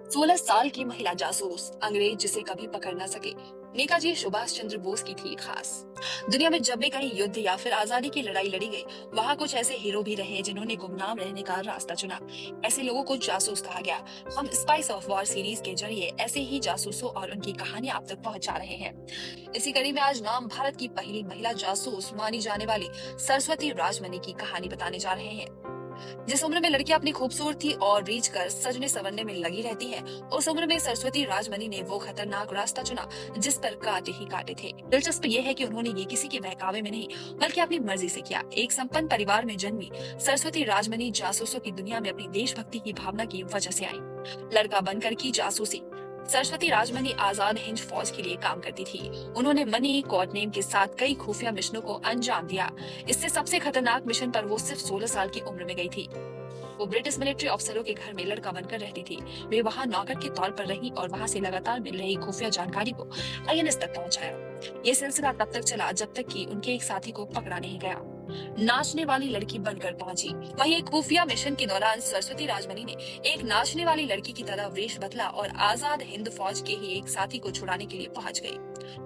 16 साल की महिला जासूस अंग्रेज जिसे कभी पकड़ न सके। नेताजी सुभाष चंद्र बोस की थी खास। दुनिया में जब भी कहीं युद्ध या फिर आजादी की लड़ाई लड़ी गई, वहां कुछ ऐसे हीरो भी रहे जिन्होंने गुमनाम रहने का रास्ता चुना। ऐसे लोगों को जासूस कहा गया। हम स्पाइस ऑफ वॉर सीरीज के जरिए ऐसे ही जासूसों और उनकी कहानियां आप तक पहुंचा रहे हैं। इसी कड़ी में आज नाम भारत की पहली महिला जासूस मानी जाने वाली सरस्वती राजमनी की कहानी बताने जा रहे हैं। जिस उम्र में लड़कियां अपनी खूबसूरती और रीच कर सजने संवरने में लगी रहती हैं, उस उम्र में सरस्वती राजमनी ने वो खतरनाक रास्ता चुना जिस पर कांटे ही कांटे थे। दिलचस्प ये है कि उन्होंने ये किसी के बहकावे में नहीं, बल्कि अपनी मर्जी से किया। एक संपन्न परिवार में जन्मी सरस्वती राजमनी जासूसों की दुनिया में अपनी देशभक्ति की भावना की वजह से आई। लड़का बनकर की जासूसी। सरस्वती राजमनी आजाद हिंद फौज के लिए काम करती थी। उन्होंने मनी कोड नेम के साथ कई खुफिया मिशनों को अंजाम दिया। इससे सबसे खतरनाक मिशन पर वो सिर्फ 16 साल की उम्र में गई थी। वो ब्रिटिश मिलिट्री अफसरों के घर में लड़का बनकर रहती थी। वे वहां नौकर के तौर पर रही और वहां से लगातार मिल रही खुफिया जानकारी को आईएनएस तक पहुंचाया। ये सिलसिला तब तक चला जब तक कि उनके एक साथी को पकड़ा नहीं गया। नाचने वाली लड़की बनकर पहुंची। वहीं एक खुफिया मिशन के दौरान सरस्वती राजमनी ने एक नाचने वाली लड़की की तरह वेश बदला और आजाद हिंद फौज के ही एक साथी को छुड़ाने के लिए पहुंच गई।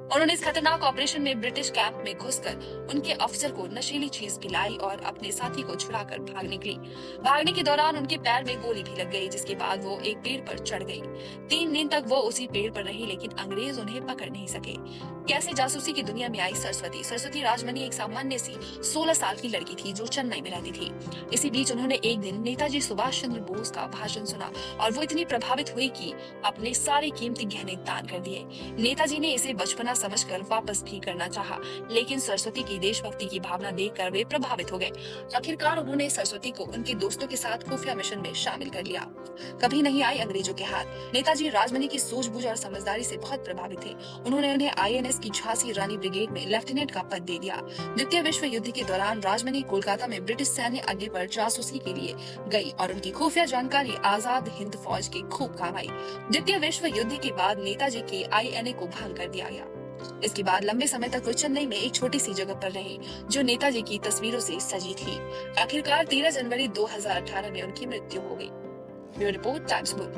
उन्होंने इस खतरनाक ऑपरेशन में ब्रिटिश कैंप में घुसकर उनके अफसर को नशीली चीज पिलाई और अपने साथी को छुड़ाकर भाग निकली। भागने के दौरान उनके पैर में गोली भी लग गई, जिसके बाद वो एक पेड़ पर चढ़ गई। 3 दिन तक वो उसी पेड़ पर रही, लेकिन अंग्रेज उन्हें पकड़ नहीं सके। कैसे जासूसी की दुनिया में आई सरस्वती। सरस्वती राजमनी एक सामान्य सी 16 साल की लड़की थी जो चेन्नई में रहती थी। इसी बीच उन्होंने एक दिन नेताजी सुभाष चंद्र बोस का भाषण सुना और वो इतनी प्रभावित हुई कि अपने सारे कीमती गहने दान कर दिए। नेताजी ने इसे बचपना समझकर वापस भी करना चाहा, लेकिन सरस्वती की देशभक्ति की भावना देखकर वे प्रभावित हो गए। आखिरकार उन्होंने सरस्वती को उनके दोस्तों के साथ खुफिया मिशन में शामिल कर लिया। कभी नहीं आई अंग्रेजों के हाथ। नेताजी राजमनी की सूझबूझ और समझदारी से बहुत प्रभावित थे। उन्होंने उन्हें आईएनएस की झांसी रानी ब्रिगेड में लेफ्टिनेंट का पद दे दिया। द्वितीय विश्व युद्ध के दौरान राजमनी कोलकाता में ब्रिटिश सैन्य अड्डे पर जासूसी के लिए गई और उनकी खुफिया जानकारी आजाद हिंद फौज के खूब काम आई। द्वितीय विश्व युद्ध के बाद नेताजी के आईएनए को भंग कर दिया गया। इसके बाद लंबे समय तक वो चेन्नई में एक छोटी सी जगह पर रही, जो नेताजी की तस्वीरों से सजी थी। आखिरकार 13 जनवरी 2018 में उनकी मृत्यु हो गई। Bureau report, times book.